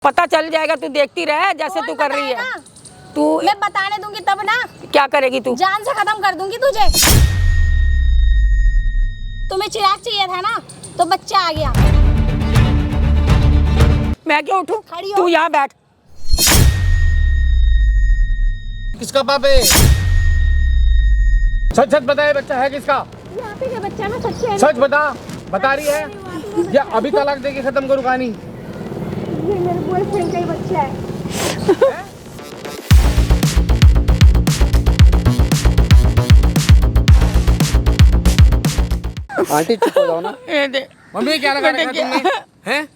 पता चल जाएगा, तू देखती रहे जैसे तू कर रही है। तू मैं बताने दूंगी तब ना। क्या करेगी तू? जान से खत्म कर दूंगी तुझे। तुम्हें चिराग चाहिए था ना, तो बच्चा आ गया। मैं क्यों उठूं? खड़ी हो। तू यहाँ बैठ। किसका बाप है? सच सच बताए, बच्चा है किसका? यहाँ पे क्या बच्चा ना, सच्ची है। सच बता रही है या अभी तलाक देके खत्म करूँ कहानी? ये मेरे बॉयफ्रेंड का ही बच्चा है। आंटी चुप हो जाओ ना। ये देख मम्मी क्या लगा रखा तुमने? हैं?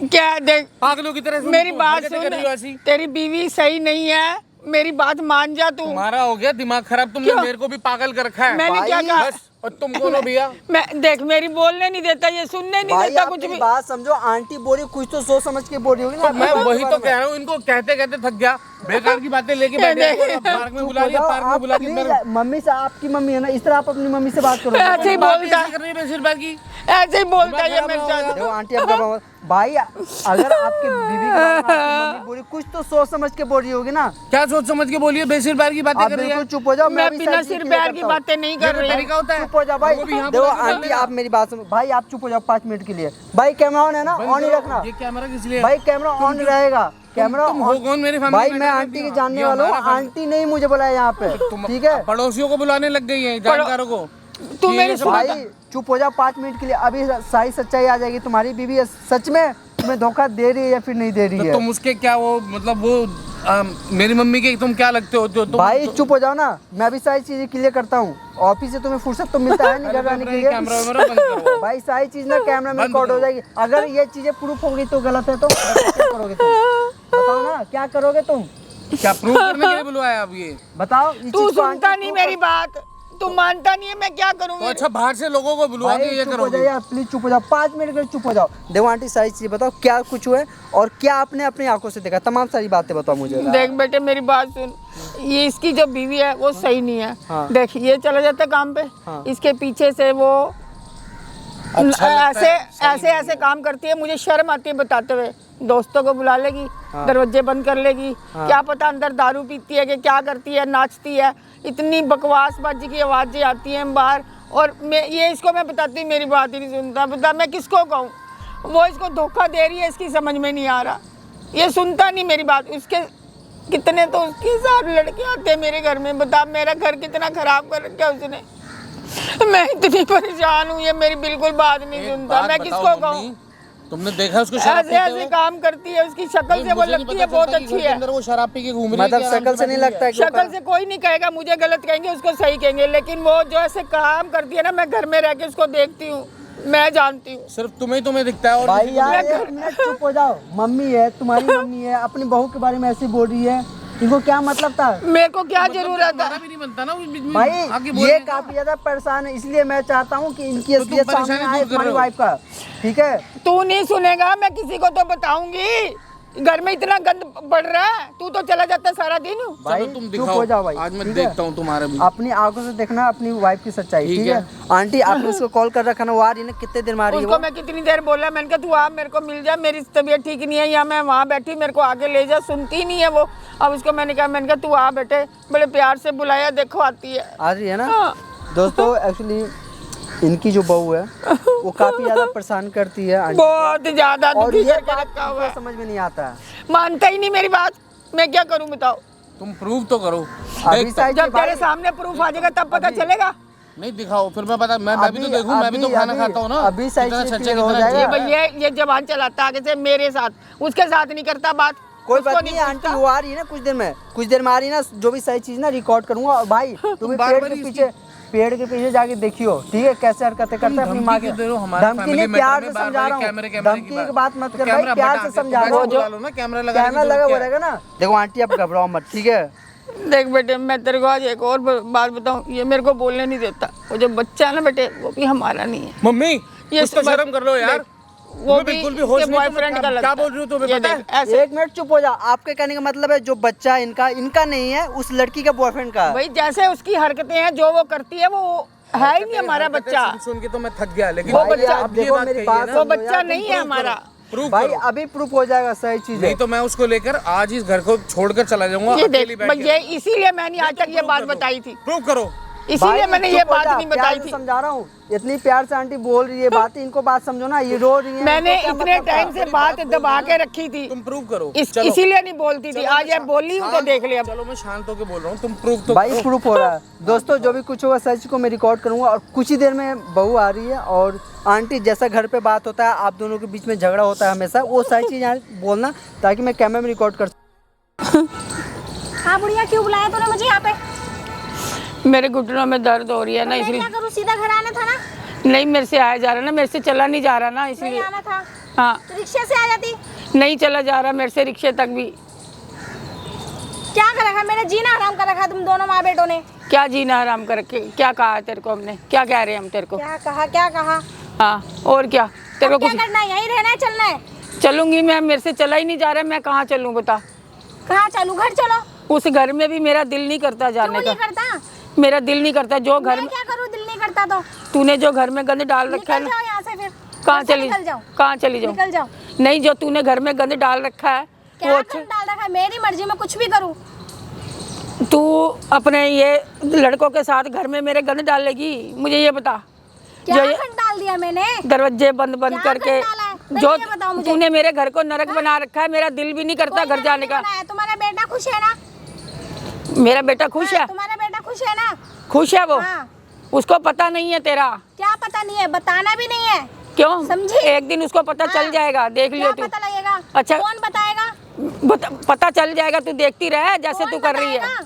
क्या देख, पागलों की तरह मेरी बात हरकतें कर रही हो ऐसी? सुन, तेरी बीवी सही नहीं है, मेरी बात मान जा तू। तुम्हारा हो गया दिमाग खराब, तुमने क्यों? मेरे को भी पागल कर रखा है। मैंने क्या कहा? बस, और तुम कौन हो भैया? मैं देख, मेरी बोलने नहीं देता, ये सुनने नहीं भाई देता आप कुछ मेरी भी। बात समझो, आंटी बोली कुछ तो सोच समझ के बोली होगी ना। तो मैं वही तो कह रहा हूँ, इनको कहते कहते थक गया। बेकार की बातें लेके बैठे हैं, पार्क में बुला लिया, पार्क में बुला के मेरे- मम्मी से, आपकी मम्मी है ना, इस तरह आप अपनी मम्मी से बात करो। ऐसे ही बात बोलता ऐसे कर रही है बेसिरबार की। ऐसे ही बोलता है ये दिमाग मेरे खराब साथ। देखो आंटी अब भाई, अगर आपकी बीवी के बारे में आपकी मम्मी बोली कुछ तो सोच समझ के बोल रही होगी ना। क्या सोच समझ के बोलिए, बेसिरबार की बातें आप कर रही है। बिल्कुल चुप हो जाओ। मैं भी बिना सारी सिर चीज़ें पैर की करता हूँ। बातें नहीं ये कर तो रही तरीका होता है। चुप हो जाओ भाई। वो भी यहाँ देखो बुला के आंटी, बोलेगा। आप मेरी बात सुनो भाई, आप चुप हो जाओ 5 मिनट के लिए। भाई कैमरा ऑन है ना, बंद ऑन ही करो। रखना। ये कैमरा किस लिए? भाई कैमरा ऑन रहेगा, कैमरा तुम हो ऑन। कौन मेरी फैमिली भाई में? मैं आंटी के जानने वाला हूँ, आंटी नहीं मुझे बुलाया यहाँ पे, ठीक है? पड़ोसियों को बुलाने लग गई है, जानकारों को। तू ये मेरी सब सुन। भाई चुप हो जाओ 5 मिनट के लिए। अभी सारी सच्चाई आ जाएगी। तुम्हारी बीवी सच में तुम्हें धोखा दे रही है या फिर नहीं दे रही तो है? तुम उसके क्या वो मतलब वो मेरी मम्मी के तुम क्या लगते हो जो तुम? भाई चुप हो जाओ ना, मैं भी सारी चीजें क्लियर करता हूँ। ऑफिस से तुम्हें फुर्सत तो मिलता है नहीं घर आने के लिए। कैमरा वैमरा बंद करो। भाई सारी चीज ना कैमरा में बंद रिकॉर्ड हो करो। जाएगी। अगर ये चीजें प्रूफ हो गई तो गलत है, तो क्या करोगे तुम? बताओ ना क्या करोगे तुम? क्या प्रूव करने के लिए बुलवाया आप ये? बताओ। ये तू चीज को सुनता आंटी नहीं proof मेरी बात, तू मानता नहीं है, मैं क्या तो करूँगी? अच्छा बाहर से लोगों को बुलवा के भाई ये चुप हो करोगे? जाओ, प्लीज चुप हो जाओ 5 मिनट के लिए चुप हो जाओ। देखो आंटी सारी चीजें बताओ, क्या कुछ हुआ है और क्या आपने अपनी आंखों से देखा, तमाम सारी बातें बताओ मुझे। देख बेटे, मेरी बात सुन, ये इसकी जो बीवी है वो सही नहीं है। हाँ। देख, ये चला जाता है काम पे, हाँ। इसके पीछे से वो अच्छा लगता है, ऐसे काम करती है। मुझे शर्म आती है बताते हुए। दोस्तों को बुला लेगी, हाँ। दरवाजे बंद कर लेगी, हाँ। क्या पता अंदर दारू पीती है कि क्या करती है, नाचती है। इतनी बकवासबाजी की आवाज़ें आती हैं बाहर, और इसको मैं बताती हूँ, मेरी बात ही नहीं सुनता। बता मैं किसको कहूँ? वो इसको धोखा दे रही है, इसकी समझ में नहीं आ रहा। ये सुनता नहीं मेरी बात। उसके कितने तो उसके साथ लड़के आते हैं मेरे घर में। बता मेरा घर कितना खराब कर रखा उसने। मैं इतनी परेशान हूँ, ये मेरी बिल्कुल बात नहीं एक सुनता। बात मैं बताओ किसको मम्मी, कहूँ? तुमने देखा उसको शराब ऐसे पीते ऐसे हुए? काम करती है, उसकी शक्ल नहीं, से वो मुझे नहीं लगती पता है बहुत चलता कि अच्छी घर के है। अंदर वो शराब पी के घूम रही है मतलब कि आराम शक्ल से नहीं लगता है कि वो शक्ल से कोई नहीं कहेगा, मुझे गलत कहेंगे, उसको सही कहेंगे। लेकिन वो जो ऐसे काम करती है ना, मैं घर में रह के उसको देखती हूँ, मैं जानती हूँ। सिर्फ तुम्हें दिखता है और भाई किसी को यार नहीं दिखता। 1 मिनट चुप हो जाओ। मम्मी है तुम्हारी, मम्मी है, अपनी बहू के बारे में ऐसे बोल रही है, इनको क्या मतलब था? मेरे को क्या जरूरत तुम्हारा है? भी नहीं बनता ना उस बीच में भाई आके ये बोलने का। काफी ज्यादा परेशान है, इसलिए मैं चाहता हूँ कि इनकी तो तुम असलियत सामने परेशानी आए दूर कर तुम्हारी रहे हो। वाइफ का, ठीक है? तू नहीं सुनेगा, मैं किसी को तो बताऊंगी। घर में इतना गंद बढ़ रहा है, तू तो चला जाता सारा दिन। भाई चलो तुम चुप दिखाओ, हो जाओ भाई, आज मैं ठीक है? देखता हूँ तुम्हारे भी। अपनी आंखों से देखना अपनी वाइफ की सच्चाई, ठीक ठीक है? है। आंटी आपने उसको कॉल कर रखा ना, वो आ रही है ना, कितने देर में आ रही है उसको वो? मैं कितनी देर बोला, मैंने कहा तू आ, मेरे को मिल जा, मेरी तबीयत ठीक नहीं है, या मैं वहाँ बैठी, मेरे को आगे ले जा। सुनती नहीं है वो। अब उसको मैंने कहा तू आ बेटे, बड़े प्यार से बुलाया, देखो आती है। आ रही है ना? हाँ। दोस्तों एक्चुअली इनकी जो बहू है वो काफी ज्यादा परेशान करती है आंटी, बहुत ज्यादा और दुखी ये करके बात रखा हुआ है। इनको समझ में नहीं आता है। मानता ही नहीं मेरी बात, मैं क्या करूं बताओ? तुम प्रूव तो करो। अभी देख साइड जब तेरे सामने प्रूफ आ जाएगा तब पता चलेगा। नहीं दिखाओ, फिर मैं पता मैं भी तो देखूं, मैं भी तो खाना खाता हूँ ना। अभी साइड कितना से सच्चा clear हो कितना जाएगा। झूठ। ये जबान चलाता आगे से मेरे साथ, उसके साथ नहीं करता बात। कोई उसको बात नहीं आंटी, पूछता। वो आ रही है ना कुछ देर में आ रही है ना, जो भी सही चीज ना रिकॉर्ड करूंगा। और भाई तुम बार-बार इसकी- पेड़ के पीछे जाके देखियो, ठीक है, कैसे हरकतें करते हैं अपनी माँ के। धमकी दे रहे हो हमारे धमकी family नहीं, matter प्यार में से बार-बार समझा रहा हूँ। कैमरे की धमकी की बात मत कर भाई, प्यार से समझा रहा हूँ। बुला लो ना, कैमरा लगा कैमरा लगा हुआ रहेगा ना। देखो आंटी आप घबराओ मत, ठीक है? देख बेटे, मैं तेरे को आज एक और बात बताऊं, ये मेरे को बोलने नहीं देता। वो जो बच्चा है ना बेटे, वो भी हमारा नहीं है। मम्मी ये कुछ तो सब- शर्म कर लो यार। वो तुम्हें बिल्कुल भी होश नहीं, बॉयफ्रेंड तुम का लगता क्या बोल रही हो? तुम्हें ये पता देख, है? ऐसे 1 मिनट चुप हो जाओ। आपके कहने का मतलब है जो बच्चा इनका नहीं है, उस लड़की का बॉयफ्रेंड का है। भाई जैसे उसकी हरकतें हैं, जो वो करती है, वो है ही नहीं हमारा बच्चा। सुन के तो मैं थक गया, लेकिन वो भाई, बच्चा- आप ये देखो बात मेरी कही बात है ना, वो समझो बच्चा यार, नहीं है हमारा। Proof भाई करो। अभी प्रूफ हो जाएगा, सही चीज है। नहीं तो मैं उसको लेकर आज इस घर को छोड़कर चला जाऊंगा ये अकेली देख बैठ के। ये इसीलिए मैंने आज तक ये बात बताई थी, प्रूव करो। इसीलिए भाई, मैंने चुप ये हो बात जा, नहीं प्यार बताई से थी। समझा रहा हूँ, इतनी प्यार से आंटी बोल रही है बात, इनको बात समझो ना, ये रो रही है। मैंने इनको क्या इतने मतलब था? टाइम से मेरी बात बात दबा बोल के रही रखी थी, तुम प्रूव करो। चलो। इसीलिए नहीं बोलती थी। चलो, आज ये मैं बोली हूँ तो शांत- देख लिया। चलो मैं शांत होकर बोल रहा हूँ, तुम प्रूव तो भाई करो। प्रूफ हो रहा है। दोस्तों जो भी कुछ होगा सच को मैं रिकॉर्ड करूंगा, और कुछ ही देर में बहू आ रही है, और आंटी जैसा घर पे बात होता है, आप दोनों के बीच में झगड़ा होता है हमेशा, वो सारी चीज़ यहाँ बोलना, ताकि मैं कैमरे में रिकॉर्ड कर सकूं। हाँ बुढ़िया, क्यों बुलाया तूने मुझे यहाँ पे? मेरे घुटनों में दर्द हो रही है ना, मैं इसलिए। क्या करूँ, सीधा घर आना था ना? नहीं, मेरे से आया जा रहा ना, मेरे से चला नहीं जा रहा ना, नहीं इसलिए। आना था हाँ, तो रिक्शे से आ जाती। नहीं चला जा रहा मेरे से रिक्शे तक भी। क्या कर रखा, मेरा जीना हराम कर रखा तुम दोनों माँ बेटों ने। क्या जीना हराम करके, क्या कहा है तेरे को हमने, क्या कह रहे हैं हम तेरे को? क्या कहा, क्या कहा? हाँ, और क्या तेरे अब को क्या कुछ? करना है, यहीं रहना है, चलना है? चलूंगी मैं, मेरे से चला ही नहीं जा रहा, मैं कहाँ चलूँ बता? कहाँ चलूँ, घर चलो। उस घर में भी मेरा दिल नहीं करता क्यों जाने नहीं का। करता? मेरा दिल नहीं करता, जो घर मैं में क्या करूँ, दिल नहीं करता तो? तूने जो घर में गंद डाल रखा है निकल ना। जाओ यहाँ से फिर। कहाँ घर से चली निकल जाओ, कहाँ चली जाऊँ? निकल जाओ। नहीं, जो तूने घर में गंद डाल रखा है क्या वो कर डाल रखा है, मेरी मर्जी में कुछ भी करूँ। तू अपने ये लड़कों के साथ घर में मेरे गंद डालेगी, मुझे ये बता। क्या जो ये खंड डाल दिया मैंने? दरवाजे बंद बंद क्या करके, खंड डाला है? पहले जो ये बताओ मुझे। तूने मेरे घर को नरक बना रखा है, मेरा दिल भी नहीं करता कोई घर जाने का। बनाया, तुम्हारा बेटा खुश है ना? मेरा बेटा खुश है, तुम्हारा बेटा खुश है ना? खुश है वो। हाँ। उसको पता नहीं है तेरा। क्या पता नहीं है, बताना भी नहीं है। क्यों? समझी? एक दिन उसको पता चल हाँ। जाएगा, देख लियो क्या तू। पता लगेगा? अच्छा। कौन बताएगा? पता चल जाएगा, तू देखती रह जैसे कौन तू कर रही है। बताएगा?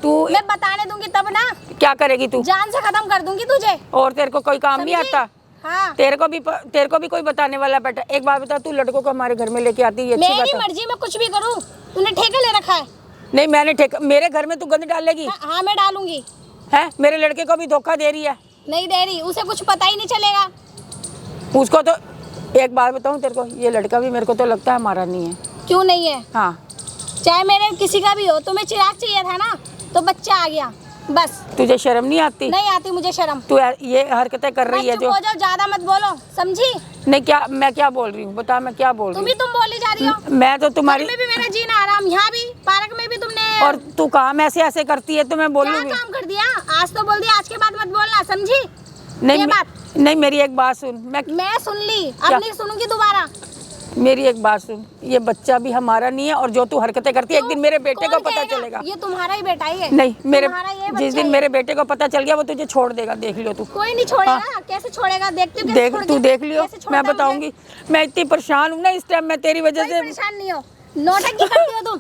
तू मैं बताने दूंगी तब ना, क्या करेगी तू? जान से खत्म कर दूंगी तुझे। और तेरे को कोई काम नहीं समझी? आता? हाँ, तेरे को भी कोई बताने वाला बेटा। एक बात बता, तू लड़कों को हमारे घर में लेके आती है, अच्छी मेरी बात है। मर्जी में कुछ भी करूँ। तूने ठेका ले रखा है। नहीं, मैंने मेरे घर में तू गंद डालेगी हाँ मैं डालूंगी। है? मेरे लड़के को भी धोखा दे रही है। नहीं दे रही, उसे कुछ पता ही नहीं चलेगा। उसको तो एक बात बताऊं तेरे को, ये लड़का भी मेरे को तो लगता है हमारा नहीं है। क्यों नहीं है? हाँ, चाहे मेरे किसी का भी हो, तुम्हें चिराग चाहिए था ना, तो बच्चा आ गया बस। तुझे शर्म नहीं आती? नहीं आती मुझे शर्म। तू ये हरकतें कर रही है चुप जो। हो जाओ, ज्यादा मत बोलो, समझी? नहीं, क्या मैं क्या बोल रही हूँ बता, मैं क्या बोल तुम रही भी तुम बोली जा रही हो। हूँ? मैं तो तुम्हारी। घर में भी मेरा जीना आराम, यहाँ भी पार्क में भी तुमने और तू काम ऐसे ऐसे करती है तो मैं क्या बोलूँगी? काम कर दिया? आज तो बोल दिया, आज के बाद मत बोलना, समझी? नहीं ये मे- बात नहीं, मेरी एक बात सुन। मैं सुन ली, अब क्या? नहीं सुनूंगी दोबारा। मेरी एक बात सुन, ये बच्चा भी हमारा नहीं है, और जो तू हरकतें करती है एक दिन मेरे बेटे को कौन पता कहेगा? चलेगा। ये तुम्हारा ही बेटा ही है। नहीं, मेरे तुम्हारा ये जिस बच्चा दिन ही मेरे है। बेटे को पता चल गया वो तुझे छोड़ देगा, देख लियो तू। कोई नहीं छोड़ेगा। कैसे छोड़ेगा, देखती हूँ कैसे देख, छोड़ तू के- देख लियो, कैसे छोड़ता मैं है मुझे। बताऊंगी। मैं इतनी परेशान हूँ ना इस टाइम, मैं तेरी वजह कोई से। परेशान नहीं हो, नौटंकी करती हो तुम,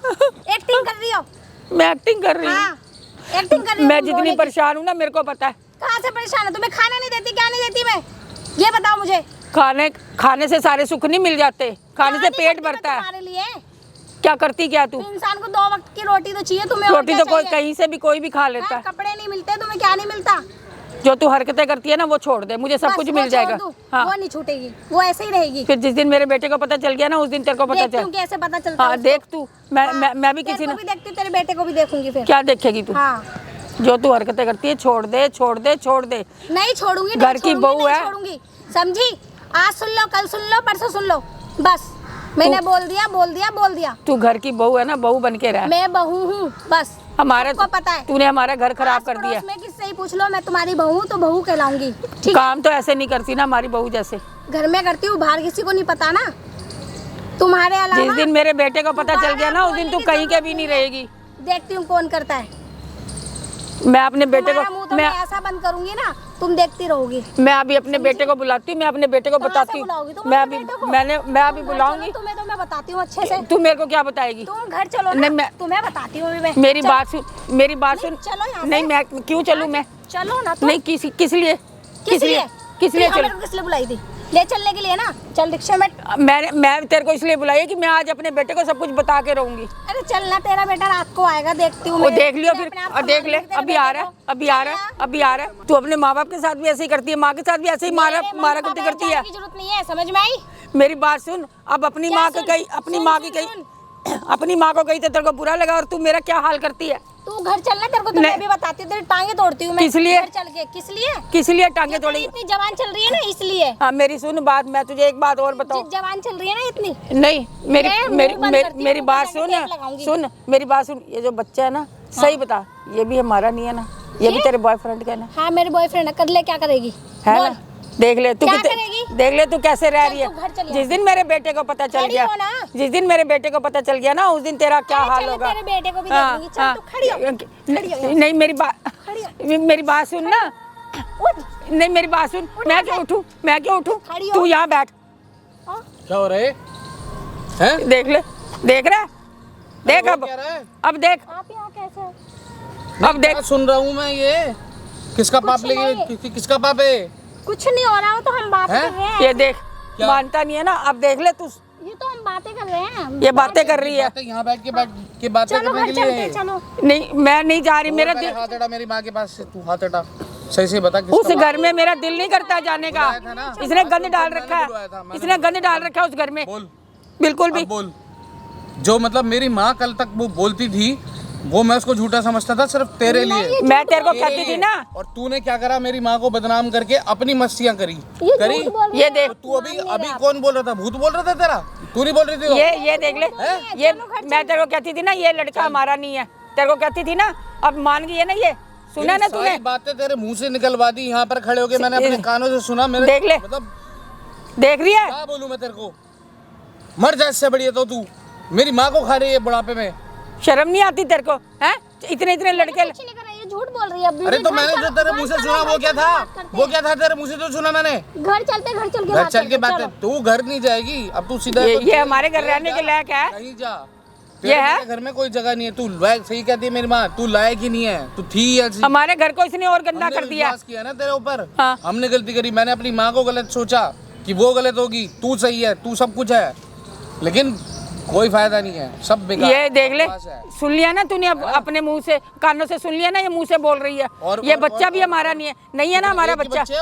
एक्टिंग कर रही हो। मैं एक्टिंग कर रही हूँ। हाँ, एक्टिंग कर रही हो मैं तुम जितनी रोने की। परेशान हूँ ना मेरे को पता है। कहाँ से परेशान है? तुम्हें खाना नहीं देती, क्या नहीं देती मैं? ये बताओ मुझे। खाने से सारे सुख नहीं मिल जाते, खाने से कहाँ नहीं पेट करती मैं भरता है। तुम्हारे लिए। क्या करती क्या तू? इंसान को 2 वक्त की रोटी तो चाहिए, तुम्हें और रोटी क्या तो कोई चाहिए? कहीं से भी कोई भी खा लेता हाँ, है। कपड़े नहीं मिलते तुम्हें, क्या नहीं मिलता? जो तू हरकतें करती है ना वो छोड़ दे, मुझे सब बस कुछ वो मिल छोड़ जाएगा। दूँ, हाँ, वो नहीं छूटेगी, वो ऐसे ही रहेगी। फिर जिस दिन मेरे बेटे को पता चल गया ना उस दिन तेरे को पता देखती हूँ चल। कैसे पता चलता हाँ है उसको। देख तू, मैं भी तेरे किसी को ने। भी देखती, तेरे बेटे को भी देखूंगी फिर। क्या देखेगी तू? हाँ, जो तू हरकतें करती है छोड़ दे, छोड़ दे, छोड़ दे। नहीं छोड़ूंगी, घर नहीं की छोड़ूंगी, बहू नहीं है। छोड़ूंगी, समझी? आज सुन लो, कल सुन लो, परसों सुन लो, बस। मैंने बोल दिया, बोल दिया, बोल दिया। तू घर की बहू है ना, बहू बन के रह। मैं बहू हूँ, बस। हमारा सबको पता है। तूने हमारा घर खराब आस कर दिया। पड़ोस में किससे ही पूछ लो, मैं तुम्हारी बहू हूँ तो बहू कहलाऊंगी, ठीक है? काम तो ऐसे नहीं करती ना हमारी बहू जैसे। घर में करती हूँ, बाहर किसी को नहीं पता ना, तुम्हारे अलावा। जिस दिन मेरे बेटे को पता चल गया ना उस दिन तू कहीं के भी नहीं रहेगी। देखती हूँ कौन करता है। मैं अपने बेटे तुम्हारा मुंह को तो मैं ऐसा बंद करूंगी ना, तुम देखती रहोगी। मैं अभी अपने बेटे को बुलाती हूँ, मैं अपने बेटे को कहाँ बताती से हूँ। बुलाओगी तुम मैं अपने अभी बेटे को? मैं अभी तुम घर बुलाऊंगी। चलो, तुम्हें तो मैं बताती हूँ अच्छे से। तू मेरे को क्या बताएगी? तुम घर चलो नहीं, ना, मैं- तुम्हें बताती हूँ अभी मैं। मेरी चल- बात सुन, मेरी बात नहीं, सुन। चलो यहाँ से। नहीं, मैं क्यों चलूँ मैं? चलो ना तुम। नहीं, किस लिए? किस लिए? किस लिए हाँ, चल? मेरे को किस लिए बुलाई थी? ले चलने के लिए ना, चल रिक्शा में। मैं तेरे को इसलिए बुलाई है कि मैं आज अपने बेटे को सब कुछ बता के रहूंगी। अरे चल ना, तेरा बेटा रात को आएगा, देखती हूँ वो मैं। देख लियो मैं फिर, अपने आप और देख ले, संभालूंगी तेरे अभी आ बेटे रहा है, को। अभी आ रहा है, अभी आ रहा है। तू अपने माँ बाप के साथ भी ऐसे ही करती है, माँ के साथ भी ऐसे ही मारा मेरे मारा मम्मी कुटी पापा करती जाने है। की जरूरत नहीं है, समझ में आई? मेरी बात सुन, अब अपनी क्या माँ को सुन? कही, अपनी सुन, माँ की सुन, कही, अपनी माँ को कही तो तेरे को बुरा लगा, और तू मेरा क्या हाल करती है? तू तू घर चलना, तेरे को तो मैं भी बताती हूँ, तेरी टांगे तोड़ती हूँ मैं। किस लिए? घर चल के किस लिए टांगे इतनी तोड़ेगी? इतनी जवान चल रही है ना इसलिए। हाँ मेरी सुन बात, मैं तुझे एक बात और बताऊं। जवान चल रही है ना इतनी। नहीं मेरी मैं मेरी मुंह बंद मेरी, करती हूँ, मेरी मुंह बात बंद सुन, करके टेप लगाऊंगी। सुन मेरी बात सुन। ये जो बच्चा है ना, सही बता, ये भी हमारा नहीं है ना, ये भी तेरे बॉयफ्रेंड का है ना? हाँ मेरे बॉयफ्रेंड है, कर ले, क्या करेगी? है बोल। ना? देख ले तू क्या कितने- करेगी? देख ले तू कैसे रह रही चल, तू घर चली है। जा। जिस दिन मेरे बेटे को पता चल खड़ी गया, हो ना। जिस दिन मेरे बेटे को पता चल गया ना, उस दिन तेरा क्या अरे हाल चल, होगा। तेरे बेटे को भी हाँ, देख लूंगी। चल, हाँ। तू खड़ी हो। खड़ी हो। नहीं मेरी खड़ी बात, मेरी बात सुन ना। उठ। नहीं मेरी बात सुन, मैं क्यों उठूं? मैं क्यों उठूं? खड़ी हो। तू यहाँ बैठ, क्या हो रहा है? हैं? देख ले, देख रहा है? देख वो अब, क्या रहा है? अब देख, आप यहाँ कैसे? अब देख। क्या सुन रहा हूँ मैं ये? किसका पाप कुछ लेके नहीं। किसका पाप है? कुछ नहीं हो रहा, वो तो हम बातें हैं? कर रहे हैं। ये देख, क्या? मानता नहीं है ना, अब देख ले तू, ये तो हम बातें कर रहे हैं। ये बातें कर रही है। बातें यहाँ बैठ के बातें चलो करने घर के लिए चलते है। हैं, चलो। नहीं मैं नहीं जा रही, मेरा पहले दिल, हाथ हटा मेरी माँ के पास से, तू हाथ हटा, सही से बता उस किसका घर में मेरा दिल नहीं करता जाने का। बुलाया था ना? इसने गंद डाल मैंने रखा बुलवाया था, है, मैंने इसने गंद डाल रखा है उस घर में, बोल, बिल्कुल भी। अब बोल। जो मतलब मेरी माँ कल तक वो बोलती थी, वो मैं उसको झूठा समझता था सिर्फ तेरे लिए। मैं तेरे को तेरे कहती थी लिए। ना, और तूने क्या करा? मेरी माँ को बदनाम करके अपनी मस्तियाँ करी। ये करी? झूठ बोल रहे ये हैं। देख, तू अभी कौन बोल रहा था? भूत बोल रहा था तेरा? तू नहीं बोल रही थी वो? ये देख ले, ये मैं तेरे को कहती थी ना, ये लड़का हमारा नहीं है, तेरे को कहती थी ना, अब मान गई है ना ये, सुना ना तूने? सारी बातें तेरे मुंह से निकलवा दी यहाँ पर खड़े होके, मैंने अपने कानों से सुना। मेरे देख ले। मतलब देख रही है? क्या बोलूं मैं तेरे को? मर जा इससे बढ़िया तो तू मेरी माँ को खा रही है बुढ़ापे में। शर्म नहीं आती तेरे को? हैं? इतने इतने लड़के, कुछ नहीं कर रही है, झूठ बोल रही है। अभी अरे भी तो घर मैंने चलो, जो तेरे घर मुंह से चलो, सुना वो घर क्या चलो, था? बात करते वो हैं। क्या था तेरे मुंह से जो सुना मैंने? घर चलते, घर चल के घर बात चल के करते हैं, बात है। चलो। तू घर नहीं जाएगी अब, तू सीधा ये हमारे घर रहने के लायक है? नहीं जा, ये है? तेरे घर में कोई जगह नहीं है। तू लायक, सही कहती है मेरी माँ, तू लायक ही नहीं है, तू थी ऐसी। हमारे घर को इसने और गंदा हमने कर दिया। विश्वास किया ना तेरे ऊपर। हाँ। हमने गलती करी, मैंने अपनी माँ को गलत सोचा कि वो गलत होगी, तू सही है, तू सब कुछ है, लेकिन कोई फायदा नहीं है, सब बेकार। ये देख ले, बकवास है। सुन लिया ना तूने, अब अपने मुंह से, कानों से सुन लिया ना, ये मुंह से बोल रही है। ये बच्चा भी हमारा नहीं है, नहीं है ना हमारा एक ही बच्चा। बच्चे हैं,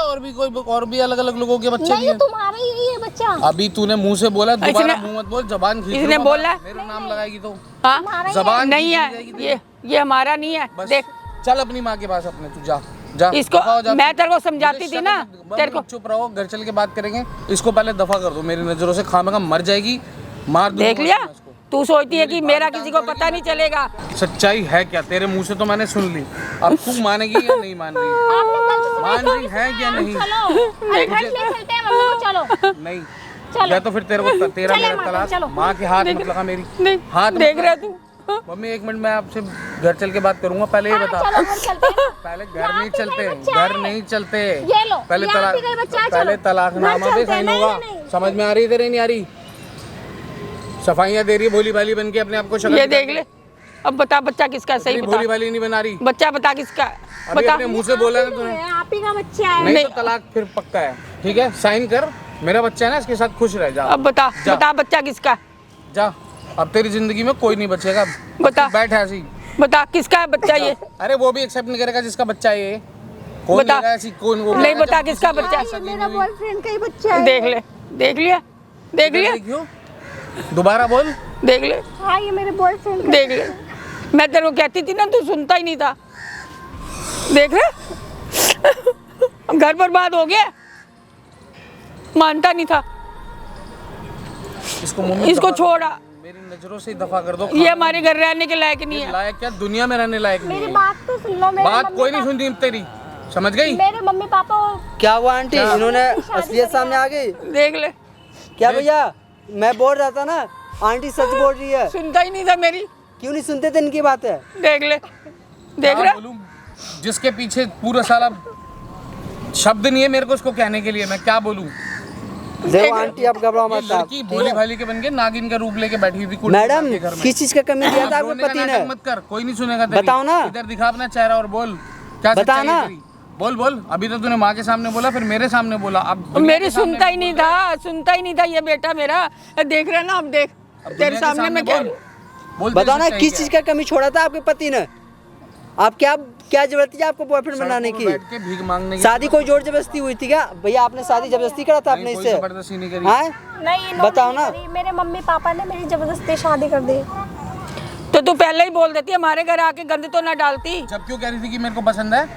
और भी अलग अलग लोगों के बच्चे नहीं भी ये हैं। तुम्हारा ही है बच्चा। अभी तूने मुंह से बोला, दोबारा इसने- मुंह मत बोल, जबान खींच इसने लो, बोला? मेरा नाम लगाएगी तो हाँ तुम्हारा ही जबान नहीं खींची जाएगी है, तेरी। ये हमारा नहीं है। बस देख चल अपनी माँ के पास अपने, तू जा जा इसको, दफा हो जा। मैं तेरे को समझाती मुझे थी ना, शक- तेरे को। चुप रहो, घर चल के बात करेंगे। इसको पहले दफा कर दो मेरी नजरों से, खामेखा मर जाएगी, मार दूंगा देख लिया, मैं इसको। तू सोचती है कि मेरा किसी को पता नहीं चलेगा। सच्चाई है क्या? तेरे मुंह से तो मैंने सुन ली, अब तू मानेगी या नहीं मान रही? आपने कल से मान सुनाई रही है क्या नहीं? चलो अरे घर ले चलते हैं मम्मी को, चलो। नहीं चलो। या तो फिर तेरे को तेरा चले मेरा माँ, तलाक। चलो। माँ के हाथ मत लगा मेरी, नहीं हाथ मत देख लगा। रहा तू? मम्मी एक मिनट, मैं आपसे घर चल के बात करूंगा, पहले ये हाँ, बता। चलो घर चलते हैं। पहले घर यहाँ नहीं पे चलते, कोई बच्चा घर है। नहीं चलते। ये लो, पहले यहाँ तलाक, पे कोई बच्चा है, पहले चलो। तलाकनामा घर पे चलते साइन हैं, होगा। नहीं, नहीं। समझ में आ रही है तेरे? नहीं आ रही? सफाइयाँ दे रही है भोली भाली बन के अपने आप को, शक्ल ये दिखा देख के। ले, अब बता बच्चा किसका है, सही इतनी बता। भोली भाली नहीं बना रही। बच्चा बता किसका है, अभी बता। अपने मुंह से बोला ना तूने, आप ही का बच्चा है। नहीं नहीं। तो तलाक फिर पक्का है। ठीक है, साइन कर, मेरा बच्चा है ना, इसके साथ खुश रह जा। अब बता, जा। बता बच्चा किसका है, जा, अब तेरी जिंदगी में कोई नहीं बचेगा। बता। बैठ ऐसे ही। बता किसका है बच्चा ये। अरे वो भी एक्सेप्ट नहीं करेगा जिसका बच्चा है ये। कौन बता। लेगा ऐसी? कौन वो नहीं लेगा बता जब किसका किसी की बच्चा? शादी मेरा नहीं हुई? बॉयफ्रेंड का ही बच्चा है। देख ले, देख लिया, देख लिया, क्यों? दोबारा बोल। देख ले, हाँ ये मेरे बॉयफ्रेंड का। देख ले, मैं तेरे को कहती थी ना, तू सुनता ही नहीं था। देख रहे घर बर्बाद हो गया, मानता नहीं था। इसको मुंह में इसको दबा दो। छोड़ा, मेरी नजरों से ही दफा कर दो। ये हमारे घर रहने के लायक नहीं है। लायक क्या, दुनिया में रहने लायक नहीं मेरी है। बात तो सुन लो। मेरे बात मम्मी कोई नहीं पापा- सुनती तेरी, समझ गई? मेरे मम्मी पापा और क्या हुआ आंटी, इन्होंने असलियत सामने आ गई? देख ले, क्या भैया, मैं बोल रहा था ना, आंटी सच बोल रही है। सुनता ही नहीं था मेरी। क्यों नहीं सुनते थे इनकी बातें? देख ले, देख क्या रहा, बोलूं? जिसके पीछे पूरा साला शब्द नहीं है मेरे को उसको कहने के लिए, मैं क्या बोलूं? देखो आंटी, आप घबराओ ये मत आप, लड़की ठीक भोली है? भाली के बन के नागिन का रूप लेके बैठी हुई थी मैडम, के घर में। किस चीज का कमी दिया था आपके रोने का पति नाटक ने? मत कर, कोई नहीं सुनेगा तेरी। बताओ ना। इधर दिखा अपना चेहरा और बोल, क्या बता सच्चाई है ना। तेरी? बोल बोल। अभी तो तूने माँ के सामने बोला, फिर मेरे सामने बोला, अब दुनिया मेरी के सामने सुनता ही बोल नहीं रहा है। था, सुनता ही नहीं था ये बेटा मेरा। देख रहा ना, अब देख अब दुनिया तेरे के सामने मैं क्या बोल। बोल, बताओ तेरी ना, सच्चाई किस क्या चीज है? का कमी छोड़ा था आपके पति ने? आप क्या क्या जरूरत थी आपको बॉयफ्रेंड सड़कों बनाने पे की? बैठ के भीख मांगने की शादी कोई जोर जबरदस्ती हुई थी क्या भैया? आपने शादी जबरदस्ती करा था नहीं, अपने कोई इससे? जबरदस्ती नहीं करी। हाँ, नहीं इन्होंने बताओ नहीं ना। करी। मेरे मम्मी पापा ने मेरी जबरदस्ती शादी कर दी। तो तो तू पहले ही बोल देती हमारे घर आके गंद तो ना डालती। जब क्यों कह रही थी कि मेरे को पसंद है?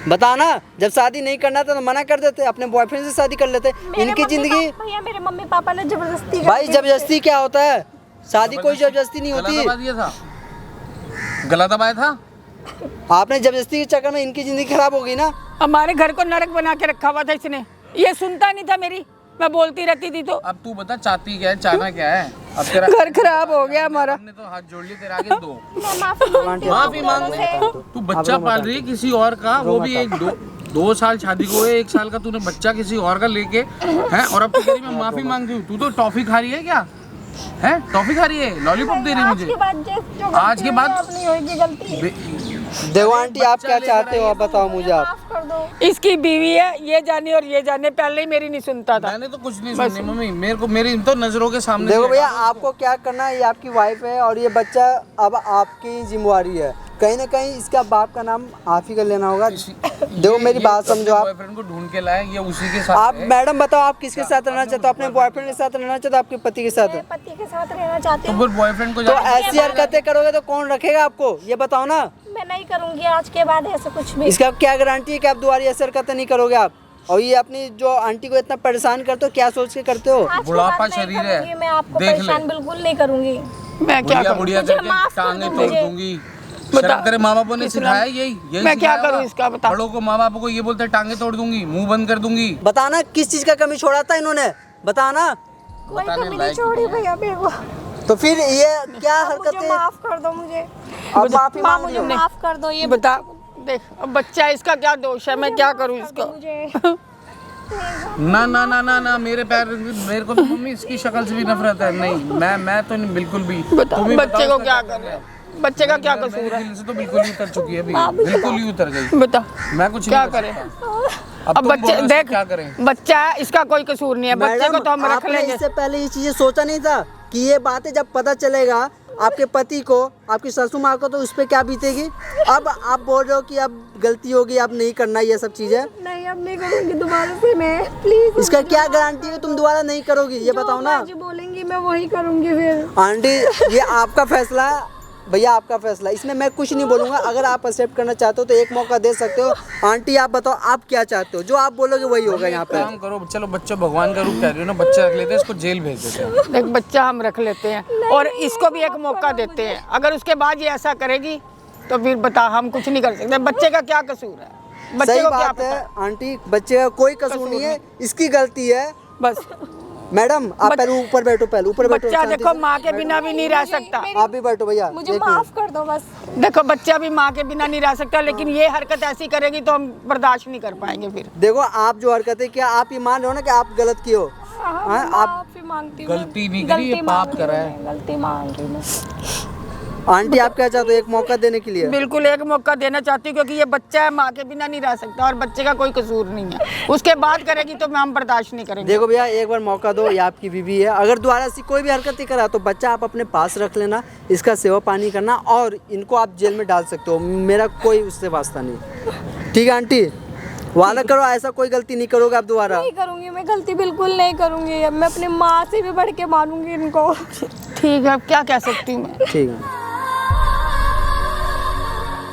बताना, जब शादी नहीं करना था तो मना कर देते, अपने बॉयफ्रेंड से शादी कर लेते। इनकी जिंदगी भैया मेरे मम्मी पापा ने जबरदस्ती भाई, जबरदस्ती क्या होता है? शादी कोई जबरदस्ती नहीं गला होती। दबा दिया था, गला दबाया था। आपने जबरदस्ती के चक्कर में इनकी जिंदगी खराब हो गई ना। हमारे घर को नरक बना के रखा हुआ था इसने, ये सुनता नहीं था मेरी, मैं बोलती रहती थी। तो अब तू बता चाहती क्या है, चाहना क्या है? अब तेरा घर खराब हो गया हमारा। हमने तो हाथ जोड़ लिए तेरे आगे दो। मैं माफी माफी मांग। तू बच्चा पाल रही है किसी और का, वो भी एक दो साल शादी को हुए, 1 साल का तूने बच्चा किसी और का लेके हैं, और अब तू कह रही मैं माफी मांगती हूँ। तू तो टॉफी खा रही है क्या? है टॉफी खा रही है, लॉलीपॉप दे रही है मुझे। आज के बाद नहीं होगी गलती। देखो आंटी, आप क्या चाहते हो आप बताओ मुझे। आप माफ कर दो। इसकी बीवी है, ये जाने और ये जाने, पहले ही मेरी नहीं सुनता था। मैंने तो कुछ नहीं सुनी मम्मी, मेरे को मेरी तो नजरों के सामने देखो से भैया, आपको क्या करना है, ये आपकी वाइफ है और ये बच्चा अब आपकी जिम्मेवारी है। कहीं ना कहीं इसका बाप का नाम आप ही का लेना होगा। देखो मेरी बात समझो। आप बॉयफ्रेंड को ढूंढ के लाए, ये उसी के साथ आप है। मैडम बताओ, आप किसके साथ रहना चाहते हो? अपने बॉयफ्रेंड के साथ रहना चाहते हो, आपके पति के साथ? मैं पति के साथ रहना चाहती तो हूँ। फिर बॉयफ्रेंड को तो जाके ऐसी हरकतें करोगे तो कौन रखेगा आपको, ये बताओ ना। मैं नहीं करूंगी आज के बाद ऐसा कुछ भी। इसका क्या गारंटी है कि आप दोबारा ऐसी हरकतें नहीं करोगे आप? और ये अपनी जो आंटी को इतना परेशान करते हो, क्या सोच के करते हो? आज के बुढ़ापा बाद नहीं शरीर है, करूंगी, मैं आपको देख ले। परेशान बिल्कुल नहीं करूंगी। मैं क्या करूं? बुढ़िया मुझे करके माफ कर टांगे दो तोड़ मुझे। दूंगी। बता। शर्म तेरे माँ बापों ने कितना- सिखाया यही मैं क्या सिखाया करूं होगा। इसका बता। बड़ों को माँ बापों को ये बोलते हैं टांगे तोड़ दूंगी, मुंह बंद कर दूंगी। बताना किस चीज का कमी छोड़ा था इन्होंने, बताना। कोई बताने कमी नहीं लायक छोड़ी भैया मेरे को। तो फिर ये क्या मुझे हरकतें? माफ कर दो मुझे। अब माफी माँ मांग मुझे रही हो। माफ कर दो। ये बता, देख अब बच्चा है, इसका क्या दोष है? मैं क्या करूं इसको? मुझे ना ना ना ना ना, मेरे पैर, मेरे को तो मम्मी इसकी शक्ल से भी नफरत है। नहीं, मैं तो नहीं, बिल्कुल भी। बता, तुम ही बच्चे बताओ को इसका क्या कर रहे हैं? बच्चे का क्या कसूर मेरे है? दिल से तो बिल्कुल ही उतर चुकी है अभी, बिल्कुल ही उतर गई। बता मैं कुछ क्या नहीं कर करें? सकता। अब तुम बच्चे बोलो इसको देख, क्या करें? बच्चा है, इसका कोई कसूर नहीं है। बच्चे को तो हम रख आपने लेंगे। इससे पहले ये चीजें सोचा नहीं था कि ये बातें जब पता चलेगा आपके पति को, आपकी ससुर माँ को, तो उस पर क्या बीतेगी? अब आप बोल रहे हो कि अब गलती होगी, अब नहीं करना ये सब चीजें। नहीं, अब नहीं करूंगी दोबारा से मैं, प्लीज। इसका क्या गारंटी है तुम दोबारा नहीं करोगी, ये बताओ ना। जो बोलेंगी मैं वही करूंगी फिर। आंटी, ये आपका फैसला है भैया, आपका फैसला, इसमें मैं कुछ नहीं बोलूँगा। अगर आप एक्सेप्ट करना चाहते हो तो एक मौका दे सकते हो। आंटी आप बताओ, आप क्या चाहते हो? जो आप बोलोगे वही होगा यहाँ पे। काम करो, चलो बच्चा भगवान का रूप कह रही हो ना, बच्चा रख लेते हैं, इसको जेल भेज देते हैं। देख, बच्चा हम रख लेते हैं और इसको भी एक मौका देते हैं। अगर उसके बाद ये ऐसा करेगी तो फिर बता, हम कुछ नहीं कर सकते। बच्चे का क्या कसूर है? बच्चे सही को क्या बात है पता? आंटी, बच्चे का कोई कसूर नहीं है, इसकी गलती है। बस मैडम आप पहले ऊपर बैठो, पहले ऊपर बैठो। बच्चा शांति देखो से। माँ के बिना भी नहीं रह सकता। आप भी बैठो भैया। मुझे एक माफ कर दो बस। देखो बच्चा भी माँ के बिना नहीं रह सकता, लेकिन ये हरकत ऐसी करेगी तो हम बर्दाश्त नहीं कर पाएंगे फिर। देखो, आप जो हरकतें, क्या आप ये मान रहे हो ना कि आप गलत किए हो? हाँ, आप माफी मांगती हूँ। गलती नहीं करी, ये पाप करा है। गलती मांग रही हूँ। आंटी आप क्या चाहते हो, एक मौका देने के लिए? बिल्कुल एक मौका देना चाहती हूँ, क्योंकि ये बच्चा है, माँ के बिना नहीं रह सकता और बच्चे का कोई कसूर नहीं है। उसके बाद करेगी तो हम बर्दाश्त नहीं करेंगे। देखो भैया, एक बार मौका दो, ये आपकी बीवी है। अगर दोबारा से कोई भी हरकत करा तो बच्चा आप अपने पास रख लेना, इसका सेवा पानी करना, और इनको आप जेल में डाल सकते हो। मेरा कोई उससे वास्ता नहीं। ठीक है आंटी, वादा करो ऐसा कोई गलती नहीं करोगे आप दोबारा। नहीं करूंगी मैं, गलती बिल्कुल नहीं करूंगी। अब मैं अपनी माँ से भी बढ़ के मानूंगी इनको। ठीक है, अब क्या कह सकती हूँ मैं? ठीक है।